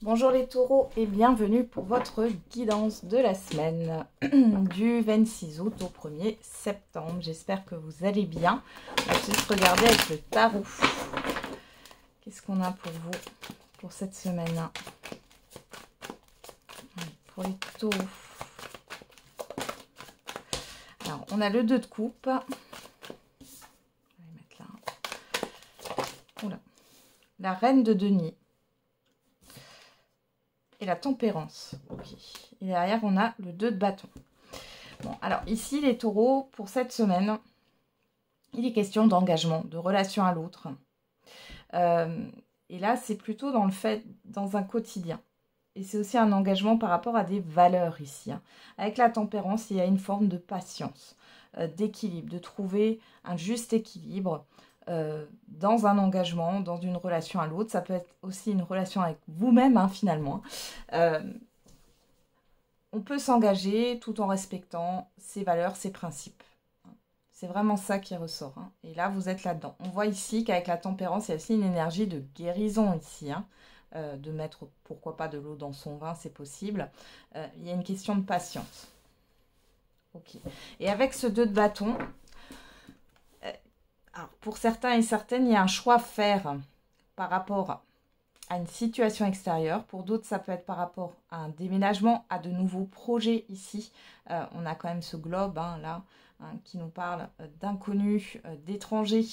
Bonjour les taureaux et bienvenue pour votre guidance de la semaine du 26 août au 1er septembre. J'espère que vous allez bien. On va juste regarder avec le tarot. Qu'est-ce qu'on a pour vous pour cette semaine? Pour les taureaux. Alors, on a le 2 de coupe. On va les mettre là. Oula. La reine de denier. Et la tempérance. Ok. Et derrière, on a le 2 de bâton. Bon, alors ici, les taureaux, pour cette semaine, il est question d'engagement, de relation à l'autre. Et là, c'est plutôt dans le fait, dans un quotidien. Et c'est aussi un engagement par rapport à des valeurs ici. Avec la tempérance, il y a une forme de patience, d'équilibre, de trouver un juste équilibre dans un engagement, dans une relation à l'autre. Ça peut être aussi une relation avec vous-même, finalement. On peut s'engager tout en respectant ses valeurs, ses principes. C'est vraiment ça qui ressort. Et là, vous êtes là-dedans. On voit ici qu'avec la tempérance, il y a aussi une énergie de guérison ici. De mettre, pourquoi pas, de l'eau dans son vin, c'est possible. Il y a une question de patience. Ok. Et avec ce 2 de bâton, alors pour certains et certaines, il y a un choix à faire par rapport à une situation extérieure. Pour d'autres, ça peut être par rapport à un déménagement, à de nouveaux projets ici. On a quand même ce globe là, qui nous parle d'inconnus, d'étrangers.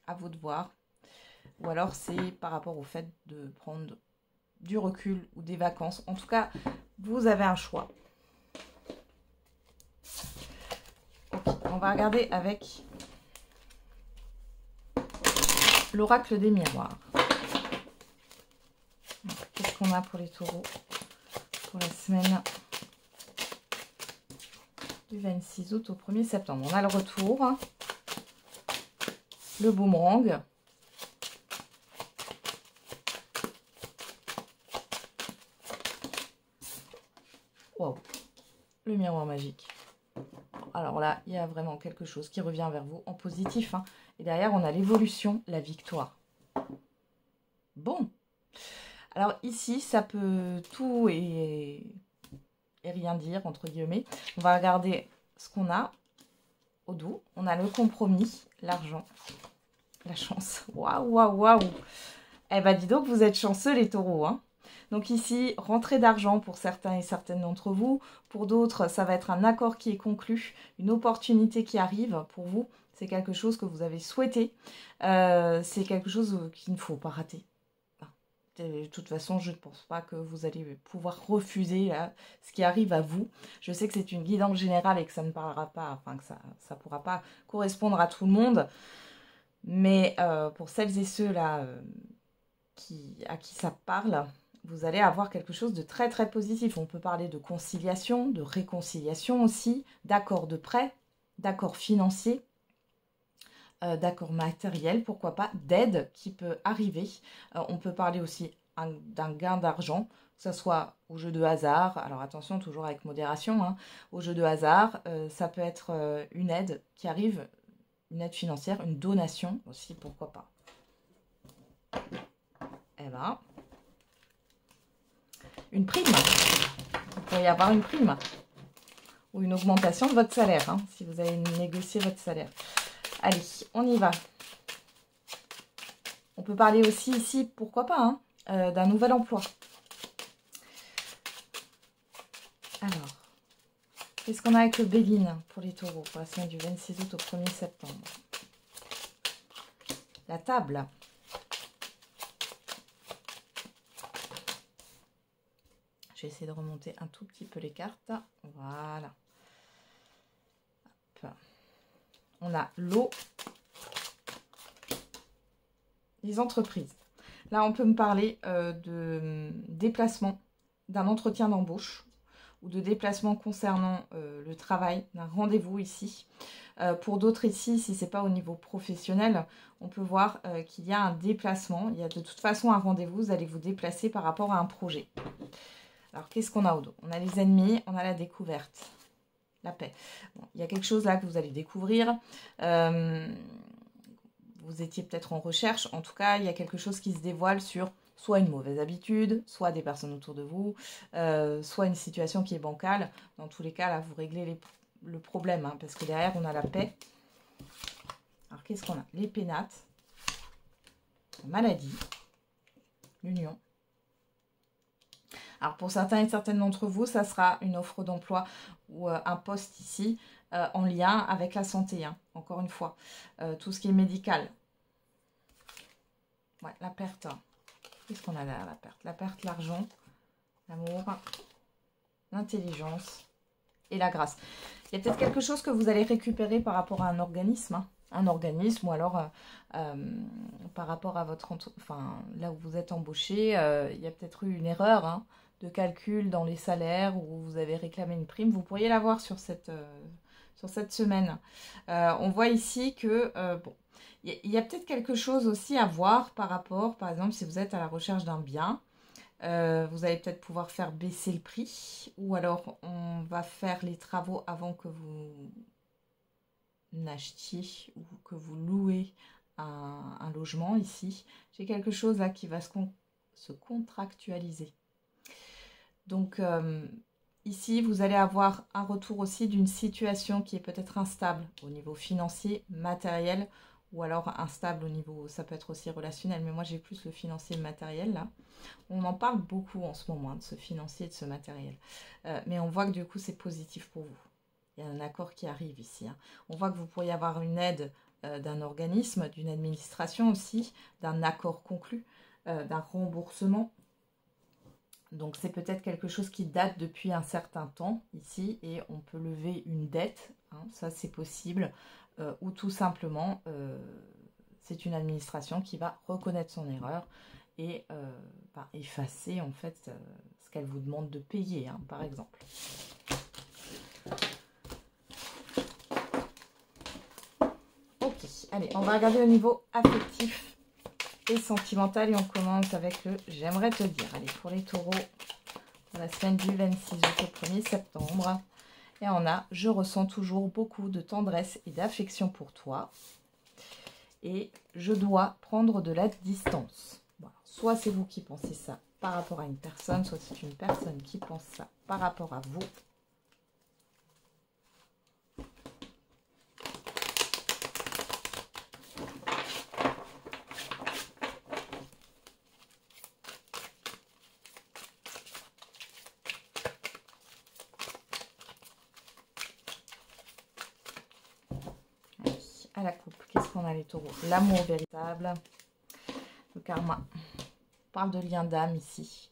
À vous de voir. Ou alors c'est par rapport au fait de prendre du recul ou des vacances. En tout cas, vous avez un choix. Okay, on va regarder avec l'oracle des miroirs. Qu'est-ce qu'on a pour les taureaux pour la semaine du 26 août au 1er septembre? On a le retour, le boomerang, wow, le miroir magique. Alors là, il y a vraiment quelque chose qui revient vers vous en positif. Et derrière, on a l'évolution, la victoire. Bon. Alors ici, ça peut tout et rien dire, entre guillemets. On va regarder ce qu'on a au dos. On a le compromis, l'argent, la chance. Waouh, waouh, waouh. Eh ben, dis donc, vous êtes chanceux, les taureaux. Donc ici, rentrée d'argent pour certains et certaines d'entre vous. Pour d'autres, ça va être un accord qui est conclu, une opportunité qui arrive pour vous. C'est quelque chose que vous avez souhaité. C'est quelque chose qu'il ne faut pas rater. De toute façon, je ne pense pas que vous allez pouvoir refuser là, ce qui arrive à vous. Je sais que c'est une guidance générale et que ça ne parlera pas, enfin que ça ne pourra pas correspondre à tout le monde. Mais pour celles et ceux là à qui ça parle, vous allez avoir quelque chose de très très positif. On peut parler de conciliation, de réconciliation aussi, d'accord de prêt, d'accord financier, d'accord matériel, pourquoi pas, d'aide qui peut arriver. On peut parler aussi d'un gain d'argent, que ce soit au jeu de hasard, alors attention, toujours avec modération, au jeu de hasard, ça peut être une aide qui arrive, une aide financière, une donation aussi, pourquoi pas. Eh ben, une prime. Il pourrait y avoir une prime ou une augmentation de votre salaire, si vous avez négocié votre salaire. Allez, on y va. On peut parler aussi ici, pourquoi pas, d'un nouvel emploi. Alors, qu'est-ce qu'on a avec le Béline pour les taureaux pour la semaine du 26 août au 1er septembre? La table. Je vais essayer de remonter un tout petit peu les cartes. Voilà. Hop. On a l'eau. Les entreprises. Là, on peut me parler de déplacement, d'un entretien d'embauche ou de déplacement concernant le travail, d'un rendez-vous ici. Pour d'autres ici, si ce n'est pas au niveau professionnel, on peut voir qu'il y a un déplacement. Il y a de toute façon un rendez-vous, vous allez vous déplacer par rapport à un projet. Alors, qu'est-ce qu'on a au dos? On a les ennemis, on a la découverte, la paix. Bon, il y a quelque chose là que vous allez découvrir. Vous étiez peut-être en recherche. En tout cas, il y a quelque chose qui se dévoile sur soit une mauvaise habitude, soit des personnes autour de vous, soit une situation qui est bancale. Dans tous les cas, là, vous réglez le problème, hein, parce que derrière, on a la paix. Alors, qu'est-ce qu'on a? Les pénates, la maladie, l'union. Alors, pour certains et certaines d'entre vous, ça sera une offre d'emploi ou un poste ici en lien avec la santé, hein, encore une fois. Tout ce qui est médical. Ouais, la perte. Qu'est-ce qu'on a derrière la perte? La perte, l'argent, l'amour, l'intelligence et la grâce. Il y a peut-être quelque chose que vous allez récupérer par rapport à un organisme, hein. Un organisme ou alors par rapport à votre... Enfin, là où vous êtes embauché, il y a peut-être eu une erreur, hein, de calcul dans les salaires où vous avez réclamé une prime. Vous pourriez l'avoir sur cette semaine. On voit ici que... bon, il y a peut-être quelque chose aussi à voir par rapport, par exemple, si vous êtes à la recherche d'un bien, vous allez peut-être pouvoir faire baisser le prix, ou alors on va faire les travaux avant que vous n'achetiez ou que vous louez un logement ici. J'ai quelque chose là qui va se contractualiser. Donc ici, vous allez avoir un retour aussi d'une situation qui est peut-être instable au niveau financier, matériel, ou alors instable au niveau, ça peut être aussi relationnel, mais moi j'ai plus le financier matériel là. On en parle beaucoup en ce moment, de ce financier, de ce matériel. Mais on voit que du coup c'est positif pour vous. Il y a un accord qui arrive ici, hein. On voit que vous pourriez avoir une aide d'un organisme, d'une administration aussi, d'un accord conclu, d'un remboursement. Donc c'est peut-être quelque chose qui date depuis un certain temps ici et on peut lever une dette, hein, ça c'est possible, ou tout simplement c'est une administration qui va reconnaître son erreur et effacer en fait ce qu'elle vous demande de payer, hein, par exemple. Ok, allez, on va regarder au niveau affectif et sentimental et on commence avec le j'aimerais te dire. Allez, pour les taureaux, pour la semaine du 26 août au 1er septembre. Et on a je ressens toujours beaucoup de tendresse et d'affection pour toi. Et je dois prendre de la distance. Voilà. Soit c'est vous qui pensez ça par rapport à une personne, soit c'est une personne qui pense ça par rapport à vous. Allez, à la coupe, qu'est-ce qu'on a les taureaux? L'amour véritable, le karma. On parle de lien d'âme ici.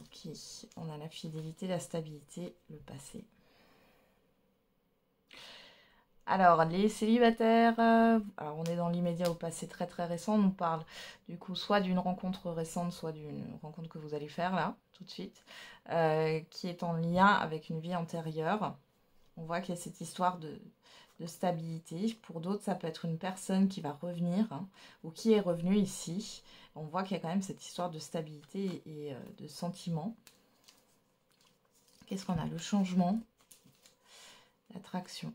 Ok, on a la fidélité, la stabilité, le passé. Alors, les célibataires, alors on est dans l'immédiat au passé très très récent. On nous parle du coup soit d'une rencontre récente, soit d'une rencontre que vous allez faire là, tout de suite, qui est en lien avec une vie antérieure. On voit qu'il y a cette histoire de stabilité. Pour d'autres, ça peut être une personne qui va revenir, hein, ou qui est revenue ici. On voit qu'il y a quand même cette histoire de stabilité et de sentiment. Qu'est-ce qu'on a? Le changement, l'attraction.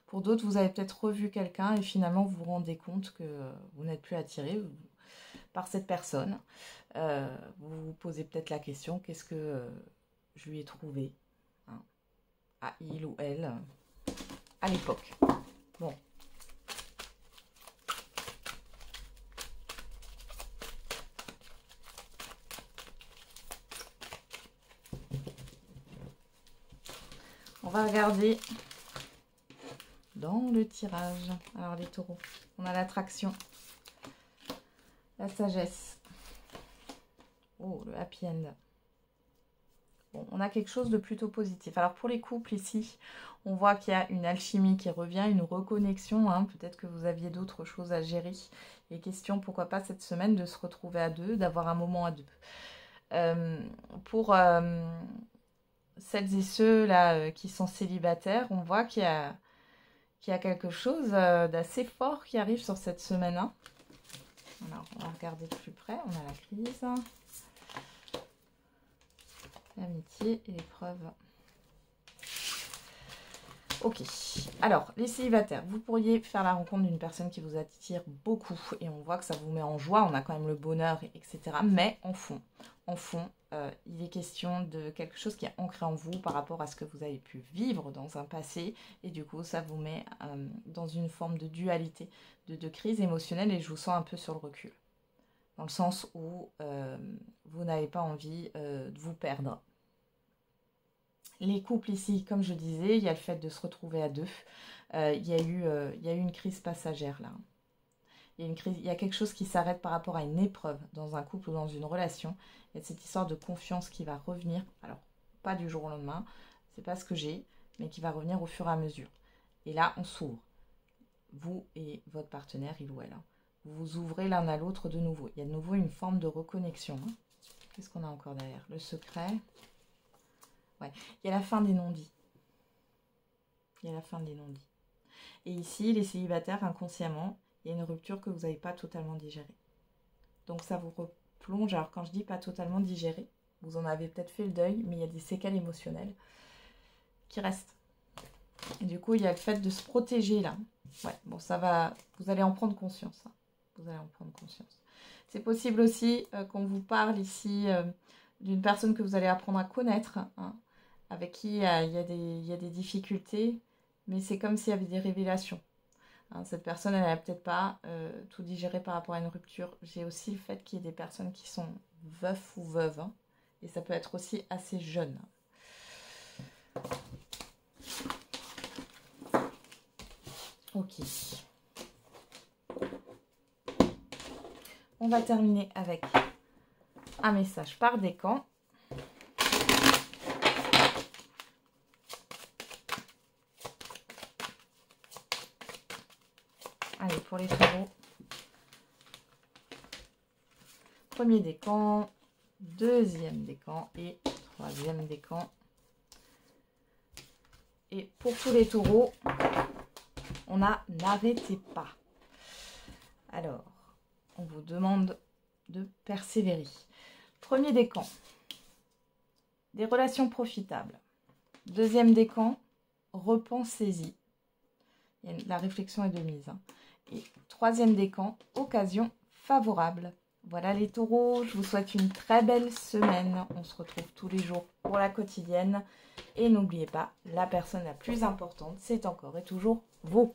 Pour d'autres, vous avez peut-être revu quelqu'un et finalement vous vous rendez compte que vous n'êtes plus attiré par cette personne. Vous vous posez peut-être la question, qu'est-ce que je lui ai trouvé, hein, à il ou elle à l'époque. Bon. On va regarder dans le tirage. Alors les taureaux, on a l'attraction, la sagesse. Oh, le happy end. Bon, on a quelque chose de plutôt positif. Alors pour les couples ici, on voit qu'il y a une alchimie qui revient, une reconnexion, hein. Peut-être que vous aviez d'autres choses à gérer. Et question, pourquoi pas cette semaine, de se retrouver à deux, d'avoir un moment à deux. Pour celles et ceux là qui sont célibataires, on voit qu'il y a quelque chose d'assez fort qui arrive sur cette semaine, hein. Alors, on va regarder de plus près. On a la crise, l'amitié et l'épreuve. Ok, alors les célibataires, vous pourriez faire la rencontre d'une personne qui vous attire beaucoup et on voit que ça vous met en joie, on a quand même le bonheur, etc. Mais en fond, il est question de quelque chose qui est ancré en vous par rapport à ce que vous avez pu vivre dans un passé et du coup ça vous met dans une forme de dualité, de crise émotionnelle et je vous sens un peu sur le recul. Dans le sens où vous n'avez pas envie de vous perdre. Les couples ici, comme je disais, il y a le fait de se retrouver à deux. Il y a eu une crise passagère là. Il y a quelque chose qui s'arrête par rapport à une épreuve dans un couple ou dans une relation. Il y a cette histoire de confiance qui va revenir. Alors, pas du jour au lendemain, c'est pas ce que j'ai, mais qui va revenir au fur et à mesure. Et là, on s'ouvre. Vous et votre partenaire, il ou elle. Vous vous ouvrez l'un à l'autre de nouveau. Il y a de nouveau une forme de reconnexion. Qu'est-ce qu'on a encore derrière? Le secret. Ouais. Il y a la fin des non-dits. Il y a la fin des non-dits. Et ici, les célibataires, inconsciemment, il y a une rupture que vous n'avez pas totalement digérée. Donc ça vous replonge. Alors quand je dis pas totalement digérée, vous en avez peut-être fait le deuil, mais il y a des séquelles émotionnelles qui restent. Et du coup, il y a le fait de se protéger là. Ouais, bon, ça va. Vous allez en prendre conscience. Hein. Vous allez en prendre conscience. C'est possible aussi qu'on vous parle ici d'une personne que vous allez apprendre à connaître, hein, avec qui il y a des difficultés, mais c'est comme s'il y avait des révélations. Hein, cette personne, elle n'a peut-être pas tout digéré par rapport à une rupture. J'ai aussi le fait qu'il y ait des personnes qui sont veufs ou veuves, hein, et ça peut être aussi assez jeune. Ok. On va terminer avec un message par décan. Allez, pour les taureaux. Premier décan, deuxième décan et troisième décan. Et pour tous les taureaux, on a n'arrêtez pas. Alors, on vous demande de persévérer. Premier décan, des relations profitables. Deuxième décan, repensez-y. La réflexion est de mise. Hein. Et troisième décan, occasion favorable. Voilà les taureaux, je vous souhaite une très belle semaine. On se retrouve tous les jours pour la quotidienne. Et n'oubliez pas, la personne la plus importante, c'est encore et toujours vous.